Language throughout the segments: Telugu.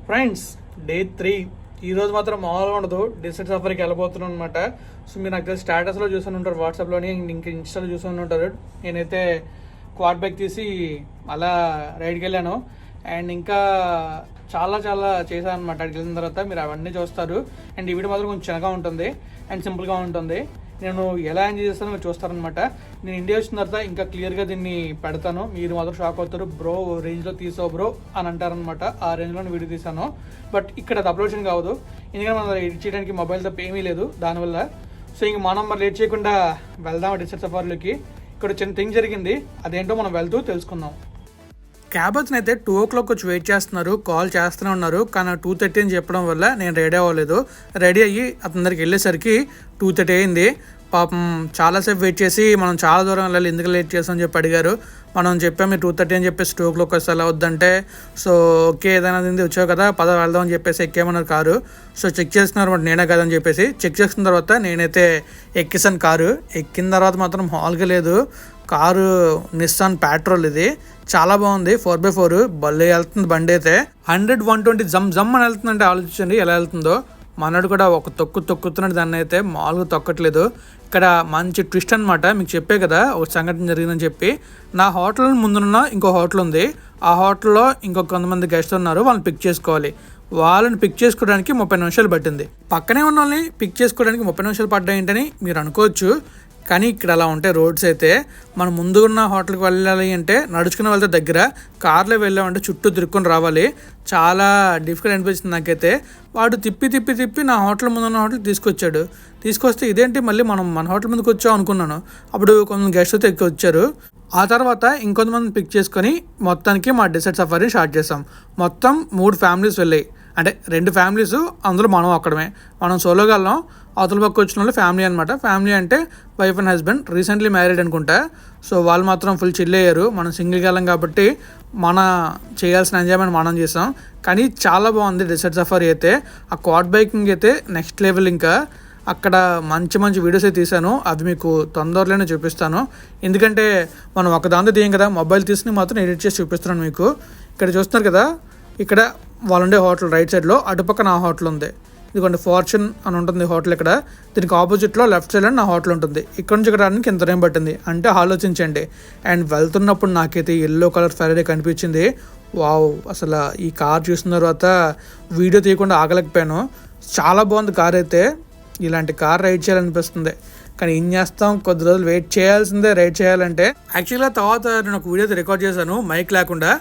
ఫ్రెండ్స్, డే 3 ఈరోజు మాత్రం మామూలుగా ఉండదు. డెసర్ట్ సఫారీకి వెళ్ళబోతున్నాను అనమాట. సో మీరు నాకు స్టేటస్లో చూసి ఉంటారు, వాట్సాప్లోని ఇంకా ఇన్స్టాలో చూసి ఉంటారు. నేనైతే క్వాడ్ బైక్ తీసి అలా రైడ్కి వెళ్ళాను. అండ్ ఇంకా చాలా చేశాను అనమాట. అక్కడికి వెళ్ళిన తర్వాత మీరు అవన్నీ చూస్తారు. అండ్ ఈ వీడియో మాత్రం కొంచెం చిన్నగా ఉంటుంది అండ్ సింపుల్గా ఉంటుంది. నేను ఎలా ఎంజాయ్ చేస్తానో మీరు చూస్తారనమాట. నేను ఇండియా వచ్చిన తర్వాత ఇంకా క్లియర్గా దీన్ని పెడతాను. మీరు మాత్రం షాక్ అవుతారు, బ్రో రేంజ్లో తీసావు బ్రో అని అంటారనమాట. ఆ రేంజ్లో నేను వీడియో తీసాను. బట్ ఇక్కడ అది అప్లోడ్ చేయడం కావదు, ఎందుకంటే మనం ఎడిట్ చేయడానికి మొబైల్ తప్ప ఏమీ లేదు దానివల్ల. సో ఇంక మనం మరి లేట్ చేయకుండా వెళ్దాం డెసర్ట్ సఫారీలోకి. ఇక్కడ చిన్న థింగ్ జరిగింది, అదేంటో మనం వెళ్తూ తెలుసుకుందాం. క్యాబ్ అతను అయితే 2 o'clock వచ్చి వెయిట్ చేస్తున్నారు, కాల్ చేస్తూనే ఉన్నారు. కానీ 2:30 అని చెప్పడం వల్ల నేను రెడీ అవ్వలేదు. రెడీ అయ్యి అతని దగ్గరికి వెళ్ళేసరికి 2:30 అయింది. పాపం చాలాసేపు వెయిట్ చేసి మనం చాలా దూరం వెళ్ళాలి, ఎందుకు లేట్ చేస్తామని చెప్పి అడిగారు. మనం చెప్పాము మీరు 2:30 అని చెప్పేసి 2 o'clock వస్తే ఎలా వద్దంటే, సో ఓకే ఏదైనా తింది వచ్చావు కదా పద వెళ్దాం అని చెప్పేసి ఎక్కేమన్నారు కారు. సో చెక్ చేస్తున్నారు అనమాట, నేనే కదని చెప్పేసి. చెక్ చేసిన తర్వాత నేనైతే ఎక్కేసాను కారు. ఎక్కిన తర్వాత మాత్రం హాల్గా లేదు. కారు నిస్సాన్ పెట్రోల్, ఇది చాలా బాగుంది. 4x4 భలే వెళ్తుంది బండి అయితే. 100, 120 జమ్ అని వెళ్తుందంటే ఆలోచించండి ఎలా వెళ్తుందో. మనోడు కూడా ఒక తొక్కుతున్నాడు, దాన్ని అయితే మామూలుగా తొక్కట్లేదు. ఇక్కడ మంచి ట్విస్ట్ అనమాట. మీకు చెప్పే కదా ఒక సంఘటన జరిగిందని చెప్పి. నా హోటల్ ముందున్న ఇంకో హోటల్ ఉంది. ఆ హోటల్లో ఇంకొక కొంతమంది గెస్ట్ ఉన్నారు, వాళ్ళని పిక్ చేసుకోవాలి. వాళ్ళని పిక్ చేసుకోవడానికి 30 నిమిషాలు పట్టింది. పక్కనే ఉన్న వాళ్ళని పిక్ చేసుకోవడానికి 30 నిమిషాలు పడ్డాయి ఏంటని మీరు అనుకోవచ్చు. కానీ ఇక్కడ అలా ఉంటాయి రోడ్స్ అయితే. మనం ముందున్న హోటల్కి వెళ్ళాలి అంటే నడుచుకుని వెళ్తే దగ్గర, కార్లో వెళ్ళామంటే చుట్టూ తిరుక్కొని రావాలి. చాలా డిఫికల్ట్ అనిపించింది నాకైతే. వాడు తిప్పి నా హోటల్ ముందున్న హోటల్ తీసుకొస్తే ఇదేంటి మళ్ళీ మనం మన హోటల్ ముందుకు వచ్చాం అనుకున్నాను. అప్పుడు కొంతమంది గెస్ట్ అయితే ఎక్కి వచ్చారు. ఆ తర్వాత ఇంకొంతమంది పిక్ చేసుకొని మొత్తానికి మా డెసర్ట్ సఫారీ స్టార్ట్ చేసాం. మొత్తం 3 ఫ్యామిలీస్ వెళ్ళాయి. అంటే 2 ఫ్యామిలీస్, అందులో మనం ఒక్కడమే. మనం సోలోగా వెళ్ళాం. అవతల పక్క వచ్చిన వాళ్ళు ఫ్యామిలీ అనమాట. ఫ్యామిలీ అంటే wife and husband, recently married అనుకుంటా. సో వాళ్ళు మాత్రం ఫుల్ చిల్ అయ్యారు. మనం సింగిల్గా వెళ్ళాం కాబట్టి మన చేయాల్సిన ఎంజాయ్మెంట్ మనం చేసాం. కానీ చాలా బాగుంది డెసర్ట్ సఫారీ అయితే. ఆ క్వాడ్ బైకింగ్ అయితే నెక్స్ట్ లెవెల్. ఇంకా అక్కడ మంచి వీడియోస్ అయితే తీశాను, అవి మీకు తొందరలోనే చూపిస్తాను. ఎందుకంటే మనం ఒక దాంతో తీయం కదా, మొబైల్ తీసుకుని మాత్రం ఎడిట్ చేసి చూపిస్తున్నాను మీకు. ఇక్కడ చూస్తున్నారు కదా, ఇక్కడ వాళ్ళుండే హోటల్ రైట్ సైడ్లో అటుపక్క నా హోటల్ ఉంది. ఇదిగోండి ఫార్చ్యూన్ అని ఉంటుంది హోటల్ ఇక్కడ. దీనికి ఆపోజిట్లో లెఫ్ట్ సైడ్లో నా హోటల్ ఉంటుంది. ఇక్కడ నుంచి ఇక్కడ రావడానికి ఎంత టైం పట్టింది అంటే ఆలోచించండి. అండ్ వెళ్తున్నప్పుడు నాకైతే ఎల్లో కలర్ ఫెరరీ కనిపించింది. వావ్, అసలు ఈ కార్ చూసిన తర్వాత వీడియో తీయకుండా ఆగలేకపోయాను. చాలా బాగుంది కార్ అయితే. ఇలాంటి కార్ రైడ్ చేయాలనిపిస్తుంది. కానీ ఏం చేస్తాం, కొద్ది రోజులు వెయిట్ చేయాల్సిందే రైడ్ చేయాలంటే. యాక్చువల్గా తర్వాత నేను ఒక వీడియో రికార్డ్ చేశాను, మైక్ లేకుండా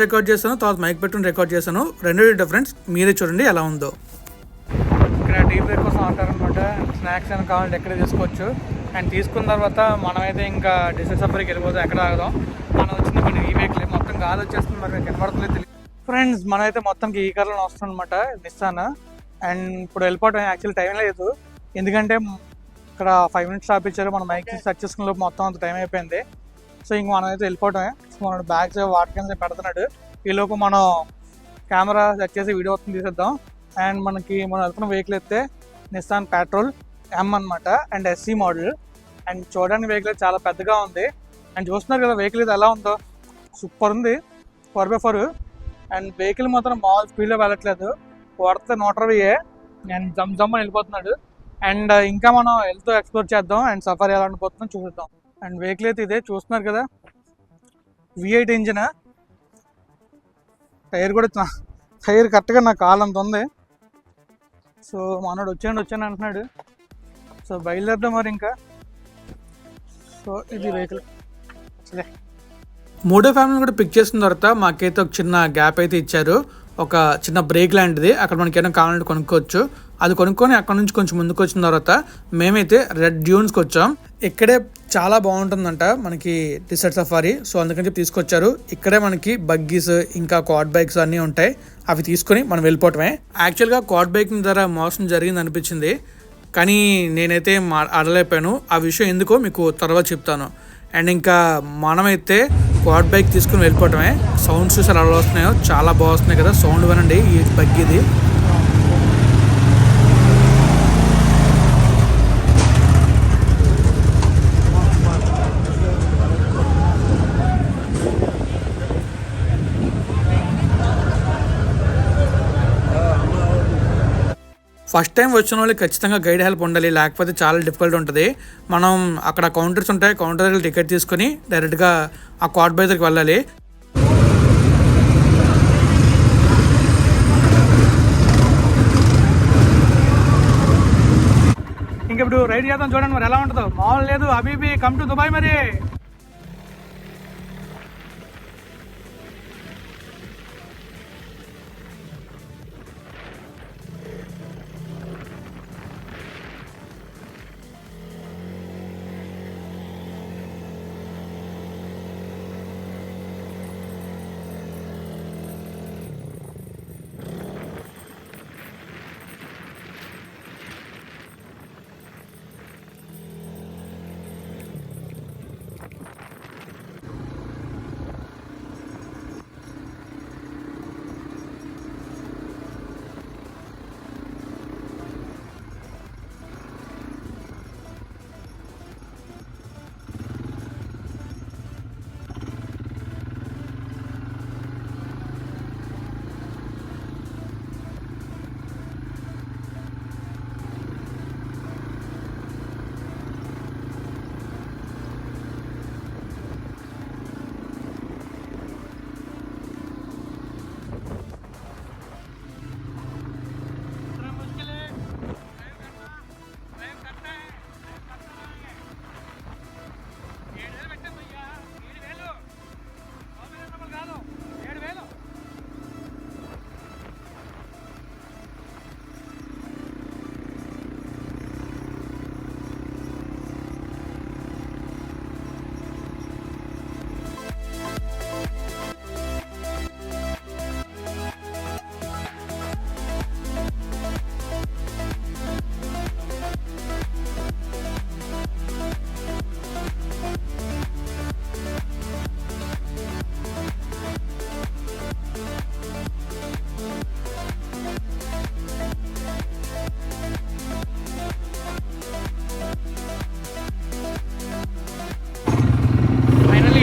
రికార్డ్ చేశాను, తర్వాత మైక్ పెట్టుకుని రికార్డ్ చేశాను. 2 డిఫరెన్స్ మీరే చూడండి ఎలా ఉందో. ఇక్కడ టీ బ్రేక్ కోసం అంటారనమాట. స్నాక్స్ ఏమైనా కావాలంటే ఎక్కడ తీసుకోవచ్చు. అండ్ తీసుకున్న తర్వాత మనమైతే ఇంకా డెసర్ట్ సఫారీకి వెళ్ళిపోతాం. ఎక్కడ ఆగదాం, మనం వచ్చింది కొన్ని ఈ వెహికల్ మొత్తం గాలి వచ్చేస్తుంది, మరి కనబడుతుంది తెలియదు. ఫ్రెండ్స్, మనమైతే మొత్తంకి ఈ కార్లో వస్తుంది అనమాట, నిస్సాన్. అండ్ ఇప్పుడు వెళ్ళిపోవటం యాక్చువల్లీ టైం లేదు, ఎందుకంటే ఇక్కడ 5 minutes స్టాప్ ఇచ్చారు. మనం మైక్ సెట్ చేసుకున్న లోపు మొత్తం అంత టైం అయిపోయింది. సో ఇంక మనం అయితే వెళ్ళిపోవటమే. సో మన బ్యాగ్స్ వాటికైనా పెడుతున్నాడు. ఈ లోపు మనం కెమెరా సెట్ చేసి వీడియో వస్తుంది తీసేద్దాం. అండ్ మనం వెళ్తున్న వెహికల్ అయితే నిస్సాన్ పెట్రోల్ M అనమాట, అండ్ SC మోడల్. అండ్ చూడడానికి వెహికల్ చాలా పెద్దగా ఉంది. అండ్ చూస్తున్నారు కదా వెహికల్ అయితే ఎలా ఉందో, సూపర్ ఉంది. 4x4. అండ్ వెహికల్ మాత్రం మామూలు స్పీడ్లో వెళ్ళట్లేదు, కొడితే 120. అండ్ జమ్ అని వెళ్ళిపోతున్నాడు. అండ్ ఇంకా మనం వెళ్తూ ఎక్స్ప్లోర్ చేద్దాం. అండ్ సఫారీ ఎలా ఉండిపోతుందో చూద్దాం. అండ్ వెహికల్ అయితే ఇదే చూస్తున్నారు కదా, V8 ఇంజిన్. టైర్ కరెక్ట్గా నా కాలు అంత ఉంది. సో మనోడు వచ్చాను అంటున్నాడు. సో బయలుదేరదాం మరి ఇంకా. సో ఇది వెహికల్. మూడో ఫ్యామిలీని కూడా పిక్ చేసిన తర్వాత మాకైతే ఒక చిన్న గ్యాప్ అయితే ఇచ్చారు, ఒక చిన్న బ్రేక్ లాంటిది. అక్కడ మనకి ఏమైనా కావాలంటే కొనుక్కోవచ్చు. అది కొనుక్కొని అక్కడ నుంచి కొంచెం ముందుకు వచ్చిన తర్వాత మేమైతే రెడ్ డ్యూన్స్కి వచ్చాం. ఇక్కడే చాలా బాగుంటుందంట మనకి డెసర్ట్ సఫారీ. సో అందుకని చెప్పి తీసుకొచ్చారు. ఇక్కడే మనకి బగ్గీస్ ఇంకా క్వాడ్ బైక్స్ అన్నీ ఉంటాయి. అవి తీసుకొని మనం వెళ్ళిపోవటమే. యాక్చువల్గా క్వాడ్ బైకింగ్ ద్వారా మోసం జరిగింది అనిపించింది, కానీ నేనైతే ఆడలేకపోయాను. ఆ విషయం ఎందుకో మీకు తర్వాత చెప్తాను. అండ్ ఇంకా మనమైతే క్వాడ్ బైక్ తీసుకుని వెళ్ళిపోవటమే. సౌండ్స్ చూసి ఎలా వస్తున్నాయో, చాలా బాగా వస్తున్నాయి కదా సౌండ్. వినండి ఈ బగ్గీది. ఫస్ట్ టైం వచ్చిన వాళ్ళకి ఖచ్చితంగా గైడ్ హెల్ప్ ఉండాలి, లేకపోతే చాలా డిఫికల్ట్ ఉంటుంది. మనం అక్కడ కౌంటర్స్ ఉంటాయి, కౌంటర్ దగ్గర టికెట్ తీసుకొని డైరెక్ట్గా ఆ క్వాడ్ బైక్ దగ్గరికి వెళ్ళాలి. ఇంక ఇప్పుడు రైడ్ చేద్దాం, చూడండి మరి ఎలా ఉంటుందో. మామూలు లేదు, అబీబీ కమ్ టు దుబాయ్ మరి.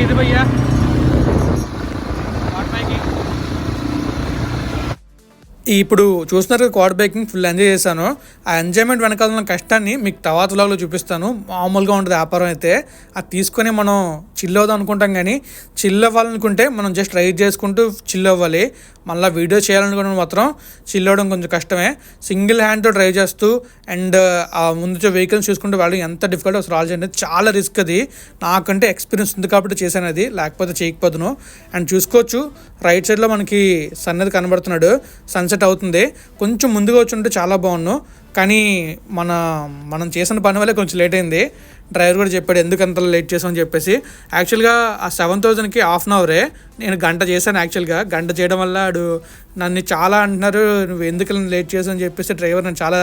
ఇది భయ్యా ఇప్పుడు చూస్తున్నారు క్వాడ్ బైకింగ్ ఫుల్ ఎంజాయ్ చేశాను. ఆ ఎంజాయ్మెంట్ వెనకాల ఉన్న కష్టాన్ని మీకు తర్వాత వ్లాగ్లో చూపిస్తాను. మామూలుగా ఉంటుంది వ్యాపారం అయితే. అది తీసుకొని మనం చిల్ అవుదాం అనుకుంటాం, కానీ చిల్ అవ్వాలనుకుంటే మనం జస్ట్ రైడ్ చేసుకుంటూ చిల్ అవ్వాలి. మళ్ళీ వీడియో చేయాలనుకుంటే మాత్రం చిల్ అవ్వడం కొంచెం కష్టమే. సింగిల్ హ్యాండ్తో డ్రైవ్ చేస్తూ అండ్ ఆ ముందు వెహికల్స్ చూసుకుంటూ వెళ్ళడం ఎంత డిఫికల్ట్ అసలు ఆలోచన. చాలా రిస్క్ అది. నాకంటే ఎక్స్పీరియన్స్ ఉంది కాబట్టి చేశాను అది, లేకపోతే చేయకపోదును. అండ్ చూసుకోవచ్చు రైట్ సైడ్లో మనకి సన్ అది కనబడుతున్నాడు, సన్సెట్ అవుతుంది. కొంచెం ముందుగా వచ్చి ఉంటే చాలా బాగున్నాను, కానీ మనం చేసిన పని వల్లే కొంచెం లేట్ అయింది. డ్రైవర్ కూడా చెప్పాడు ఎందుకు అంత లేట్ చేసామని చెప్పేసి. యాక్చువల్గా ఆ 7,000కి హాఫ్ అన్ అవరే, నేను గంట చేశాను. యాక్చువల్గా గంట చేయడం వల్ల నన్ను చాలా అంటున్నారు నువ్వు ఎందుకు లేట్ చేసావు అని చెప్పేసి. డ్రైవర్ నన్ను చాలా,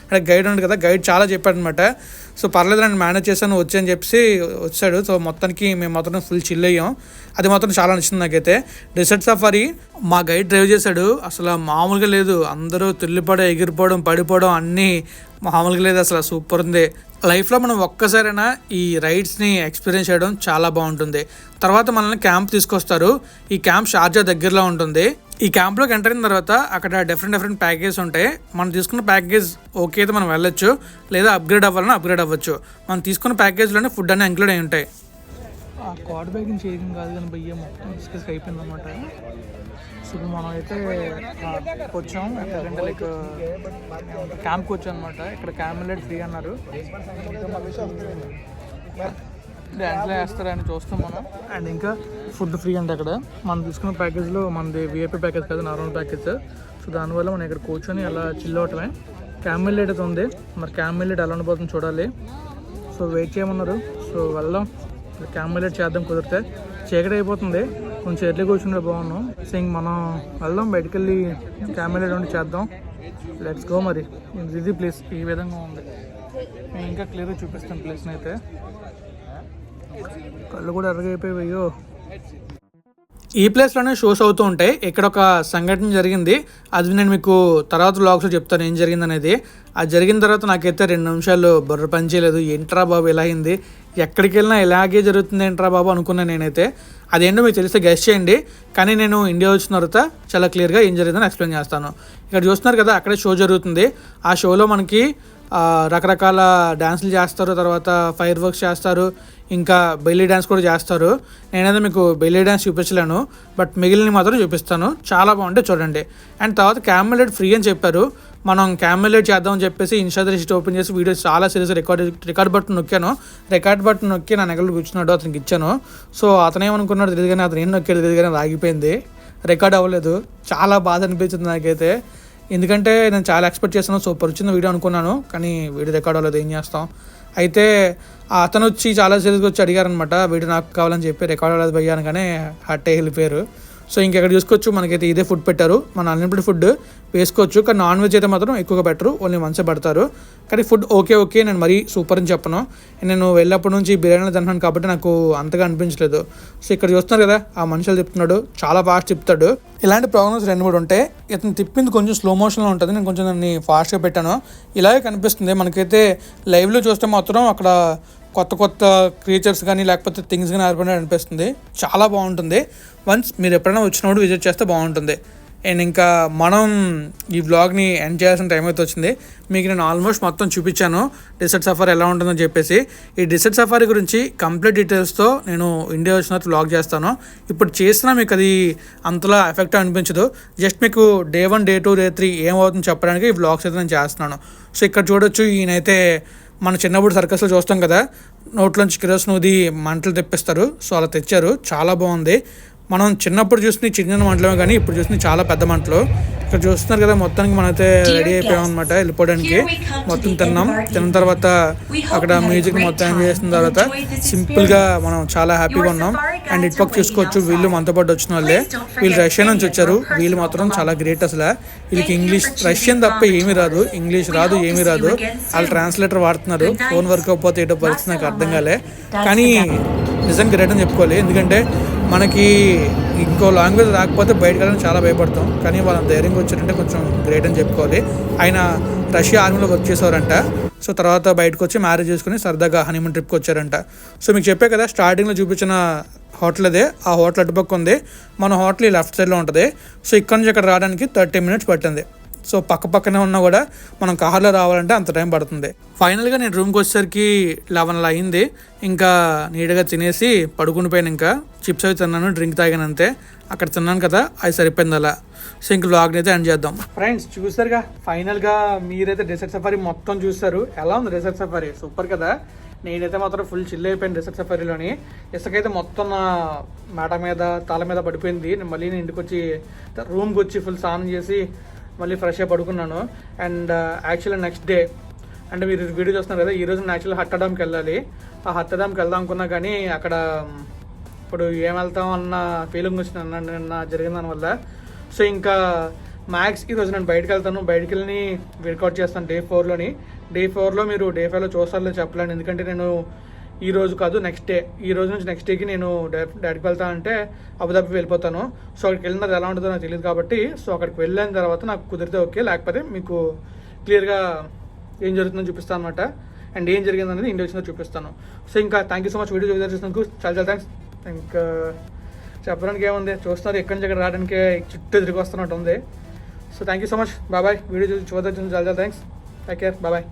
అంటే గైడ్ ఉంది కదా, గైడ్ చాలా చెప్పాడు అనమాట. సో పర్లేదు నన్ను మేనేజ్ చేశాను వచ్చి అని చెప్పేసి వచ్చాడు. సో మొత్తానికి మేము మొత్తం ఫుల్ చిల్ అయ్యాం. అది మాత్రం చాలా నచ్చింది నాకైతే. డెసర్ట్ సఫారీ మా గైడ్ డ్రైవ్ చేశాడు, అసలు మామూలుగా లేదు. అందరూ తుల్లిపడ ఎగిరిపోవడం పడిపోవడం అన్నీ మామూలుగా లేదు, అసలు సూపర్ ఉంది. లైఫ్లో మనం ఒక్కసారైనా ఈ రైడ్స్ని ఎక్స్పీరియన్స్ చేయడం చాలా బాగుంటుంది. తర్వాత మనల్ని క్యాంప్ తీసుకొస్తారు. ఈ క్యాంప్ షార్జా దగ్గరలో ఉంటుంది. ఈ క్యాంప్లోకి ఎంటర్ అయిన తర్వాత అక్కడ డిఫరెంట్ ప్యాకేజ్ ఉంటాయి. మనం తీసుకున్న ప్యాకేజ్ ఓకే అయితే మనం వెళ్ళొచ్చు, లేదా అప్గ్రేడ్ అవ్వాలని అప్గ్రేడ్ అవ్వచ్చు. మనం తీసుకున్న ప్యాకేజ్లోనే ఫుడ్ అన్నీ ఇంక్లూడ్ అయి ఉంటాయి. ఆ క్వాడ్ బైకింగ్ చేయడం కాదు కానీ భయ్య మొత్తం డిస్కస్ అయిపోయింది అనమాట. సో ఇప్పుడు మనం అయితే వచ్చాం ఎక్కడంటే లైక్ క్యాంప్కి వచ్చాం అనమాట. ఇక్కడ క్యామెల్ ఫ్రీ అన్నారు, డ్యాన్స్లో వేస్తారని చూస్తాం మనం. అండ్ ఇంకా ఫుడ్ ఫ్రీ అంటే అక్కడ మనం తీసుకున్న ప్యాకేజ్లో మనది విఐపీ ప్యాకేజ్ కాదు, నార్మల్ ప్యాకేజ్. సో దానివల్ల మనం ఇక్కడ కూర్చొని అలా చిల్ అవటమే. క్యామెల్ అయితే ఉంది, మరి క్యామెల్ ఎలా ఉండిపోతుంది చూడాలి. సో వెయిట్ చేయమన్నారు, సో వెళ్దాం. క్యామెల్ చేద్దాం కుదిరితే. చీకటి అయిపోతుంది, కొంచెం ఎర్లీ కూర్చుంటే బాగున్నాం. సో ఇంక మనం వెళ్దాం, బయటికి వెళ్ళి క్యామెల్ ఉండి చేద్దాం. Let's go. మరి ఇది ప్లేస్ ఈ విధంగా ఉంది. నేను ఇంకా క్లియర్గా చూపిస్తాను ప్లేస్ని అయితే. కళ్ళు కూడా ఎర్రగైపోయాయో. ఈ ప్లేస్లోనే షోస్ అవుతూ ఉంటాయి. ఇక్కడ ఒక సంఘటన జరిగింది, అది నేను మీకు తర్వాత వ్లాగ్స్లో చెప్తాను ఏం జరిగింది అనేది. అది జరిగిన తర్వాత నాకైతే 2 నిమిషాలు బుర్ర పని చేయలేదు. ఏంట్రా బాబు ఇలా అయింది, ఎక్కడికి వెళ్ళినా ఇలాగే జరుగుతుంది ఏంట్రా బాబు అనుకున్నాను నేనైతే. అదేంటో మీకు తెలిస్తే గెస్ట్ చేయండి. కానీ నేను ఇండియా వచ్చిన తర్వాత చాలా క్లియర్గా ఏం జరిగిందని ఎక్స్ప్లెయిన్ చేస్తాను. ఇక్కడ చూస్తున్నారు కదా, అక్కడే షో జరుగుతుంది. ఆ షోలో మనకి రకరకాల డ్యాన్సులు చేస్తారు, తర్వాత ఫైర్ వర్క్స్ చేస్తారు, ఇంకా బెల్లీ డ్యాన్స్ కూడా చేస్తారు. నేనైతే మీకు బెల్లీ డ్యాన్స్ చూపించలేను, బట్ మిగిలిన మాత్రం చూపిస్తాను. చాలా బాగుంటే చూడండి. అండ్ తర్వాత క్యామెల్ ఫ్రీ అని చెప్పారు. మనం క్యామెల్ చేద్దామని చెప్పేసి ఇన్స్టా రిజిస్ట్ ఓపెన్ చేసి వీడియో చాలా సీరియస్ రికార్డ్ బటన్ నొక్కాను. రికార్డ్ బటన్ నొక్కి నా నెగలు కూర్చున్నాడు, అతనికి ఇచ్చాను. సో అతనేమనుకున్నాడు తెలియదు, కానీ అతను ఏం నొక్కాడు తెలియదు, కానీ ఆగిపోయింది, రికార్డ్ అవ్వలేదు. చాలా బాధ అనిపించింది నాకైతే, ఎందుకంటే నేను చాలా ఎక్స్పెక్ట్ చేస్తాను, సూపర్ వచ్చింది వీడియో అనుకున్నాను, కానీ వీడియో రికార్డ్ అవ్వలేదు. ఏం చేస్తాం. అయితే అతను వచ్చి చాలా సీరియస్గా వచ్చి అడిగారనమాట, వీడియో నాకు కావాలని చెప్పి, రికార్డ్ అవ్వలేదు భయ్యాను, కానీ హట్టే వెళ్ళిపోయారు. సో ఇంకెక్కడ చూసుకోవచ్చు, మనకైతే ఇదే ఫుడ్ పెట్టారు. మన అన్లిమిటెడ్ ఫుడ్ వేసుకోవచ్చు, కానీ నాన్ వెజ్ అయితే మాత్రం ఎక్కువగా పెట్టరు, ఓన్లీ వన్సే పెడతారు. కానీ ఫుడ్ ఓకే, నేను మరీ సూపర్ అని చెప్పను. నేను వెళ్ళినప్పటి నుంచి బిర్యానీలు తింటున్నాను కాబట్టి నాకు అంతగా అనిపించలేదు. సో ఇక్కడ చూస్తున్నారు కదా, ఆ మనుషులు తిప్పుతున్నాడు, చాలా ఫాస్ట్ తిప్పుతాడు. ఇలాంటి ప్రోగ్రామ్స్ 2-3 ఉంటాయి. ఇతను తిప్పింది కొంచెం స్లో మోషన్లో ఉంటుంది, నేను కొంచెం దాన్ని ఫాస్ట్గా పెట్టాను. ఇలాగే కనిపిస్తుంది మనకైతే. లైవ్లో చూస్తే మాత్రం అక్కడ కొత్త క్రియేచర్స్ కానీ లేకపోతే థింగ్స్ కానీ ఏర్పడినట్టు అనిపిస్తుంది. చాలా బాగుంటుంది. వన్స్ మీరు ఎప్పుడైనా వచ్చినప్పుడు విజిట్ చేస్తే బాగుంటుంది. అండ్ ఇంకా మనం ఈ వ్లాగ్ని ఎండ్ చేయాల్సిన టైం అయితే వచ్చింది. మీకు నేను ఆల్మోస్ట్ మొత్తం చూపించాను డెసర్ట్ సఫారీ ఎలా ఉంటుందని చెప్పేసి. ఈ డెసర్ట్ సఫారీ గురించి కంప్లీట్ డీటెయిల్స్తో నేను ఇండియా వచ్చిన వ్లాగ్ చేస్తాను. ఇప్పుడు చేసినా మీకు అది అంతలా ఎఫెక్ట్ అనిపించదు. జస్ట్ మీకు డే 1, డే 2, డే 3 ఏమవుతుందో చెప్పడానికి ఈ వ్లాగ్స్ అయితే నేను చేస్తున్నాను. సో ఇక్కడ చూడొచ్చు, ఈయనైతే మన చిన్నప్పుడు సర్కస్లో చూస్తాం కదా, నోట్లోంచి కిరోసిన్ మంటలు తెప్పిస్తారు. సో అలా తెచ్చారు, చాలా బాగుంది. మనం చిన్నప్పుడు చూసిన చిన్న మంటలమే, కానీ ఇప్పుడు చూసిన చాలా పెద్ద మంటలు. ఇక్కడ చూస్తున్నారు కదా, మొత్తానికి మనమైతే రెడీ అయిపోయాం అనమాట వెళ్ళిపోవడానికి. మొత్తం తిన్న తర్వాత అక్కడ మ్యూజిక్ మొత్తం ఎంజాయ్ చేసిన తర్వాత సింపుల్గా మనం చాలా హ్యాపీగా ఉన్నాం. అండ్ ఇటుపక్క చూసుకోవచ్చు, వీళ్ళు మనతో పాటు వచ్చిన వాళ్ళే. వీళ్ళు రష్యా నుంచి వచ్చారు. వీళ్ళు మాత్రం చాలా గ్రేట్ అసలు. వీళ్ళకి ఇంగ్లీష్, రష్యన్ తప్ప ఏమీ రాదు, ఇంగ్లీష్ రాదు, ఏమీ రాదు. వాళ్ళు ట్రాన్స్లేటర్ వాడుతున్నారు. ఫోన్ వర్క్ అవ్వకపోతే ఏటో పరిస్థితి నాకు అర్థం కాలే, కానీ నిజంగా గ్రేట్ అని చెప్పుకోవాలి. ఎందుకంటే మనకి ఇంకో లాంగ్వేజ్ రాకపోతే బయటకు వెళ్ళడానికి చాలా భయపడతాం, కానీ వాళ్ళ ధైర్యంగా వచ్చారంటే కొంచెం గ్రేట్ అని చెప్పుకోవాలి. ఆయన రష్యా ఆర్మీలో వర్క్ చేసేవారంట. సో తర్వాత బయటకు వచ్చి మ్యారేజ్ చేసుకుని సరదాగా హనీమూన్ ట్రిప్కి వచ్చారంట. సో మీకు చెప్పే కదా, స్టార్టింగ్లో చూపించిన హోటల్ అదే. ఆ హోటల్ అటుపక్క ఉంది, మన హోటల్ ఈ లెఫ్ట్ సైడ్లో ఉంటుంది. సో ఇక్కడ నుంచి అక్కడ రావడానికి 30 minutes పట్టింది. సో పక్కనే ఉన్నా కూడా మనం కార్లో రావాలంటే అంత టైం పడుతుంది. ఫైనల్గా నేను రూమ్కి వచ్చేసరికి 11 అయింది. ఇంకా నీట్గా తినేసి పడుకుని పోయాను. ఇంకా చిప్స్ అవి తిన్నాను, డ్రింక్ తాగాను అంతే. అక్కడ తిన్నాను కదా, అది సరిపోయింది అలా. సో ఇంక వ్లాగ్ని అయితే ఎండ్ చేద్దాం. ఫ్రెండ్స్ చూసారుగా, ఫైనల్గా మీరైతే డెసర్ట్ సఫారీ మొత్తం చూస్తారు. ఎలా ఉంది డెసర్ట్ సఫారీ? సూపర్ కదా. నేనైతే మాత్రం ఫుల్ చిల్ అయిపోయాను డెసర్ట్ సఫారీలోని. ఇసుకైతే మొత్తం నా మాట మీద తల మీద పడిపోయింది. నేను మళ్ళీ ఇంటికి వచ్చి రూమ్కి వచ్చి ఫుల్ స్నానం చేసి మళ్ళీ ఫ్రెష్ అయ్యి పడుకున్నాను. అండ్ యాక్చువల్లీ నెక్స్ట్ డే, అంటే మీరు వీడియో చూస్తున్నారు కదా, ఈరోజు నేను యాక్చువల్లీ హట్టడామ్కి వెళ్ళాలి. ఆ హట్టడామ్కి వెళ్దాం అనుకున్నా, కానీ అక్కడ ఇప్పుడు ఏం వెళ్తాం అన్న ఫీలింగ్ వచ్చింది నిన్న జరిగిన దానివల్ల. సో ఇంకా మ్యాక్స్ ఈరోజు నేను బయటకు వెళ్తాను, బయటకు వెళ్ళి వర్కౌట్ చేస్తాను డే 4లోని. డే 4లో మీరు డే 5లో చూస్తారో చెప్పలేను, ఎందుకంటే నేను ఈ రోజు కాదు నెక్స్ట్ డే, ఈ రోజు నుంచి నెక్స్ట్ డేకి నేను డాడీకి వెళ్తా అంటే అబుదాబి వెళ్ళిపోతాను. సో అక్కడికి వెళ్ళిన తర్వాత ఎలా ఉంటుందో నాకు తెలియదు కాబట్టి, సో అక్కడికి వెళ్ళిన తర్వాత నాకు కుదిరితే ఓకే, లేకపోతే మీకు క్లియర్గా ఏం జరుగుతుందో చూపిస్తాను అనమాట. అండ్ ఏం జరిగింది అనేది ఇండియా వచ్చిందో చూపిస్తాను. సో ఇంకా thank you so much video చూసినందుకు, చాలా థ్యాంక్స్. ఇంకా చెప్పడానికి ఏముంది, చూస్తున్నారు ఎక్కడి నుంచి ఇక్కడ రావడానికి చుట్టూ తిరిగి వస్తున్నట్టు ఉంది. So thank you so much, bye. Video చూసి చూద్దాం, చాలా థ్యాంక్స్. Take care, bye.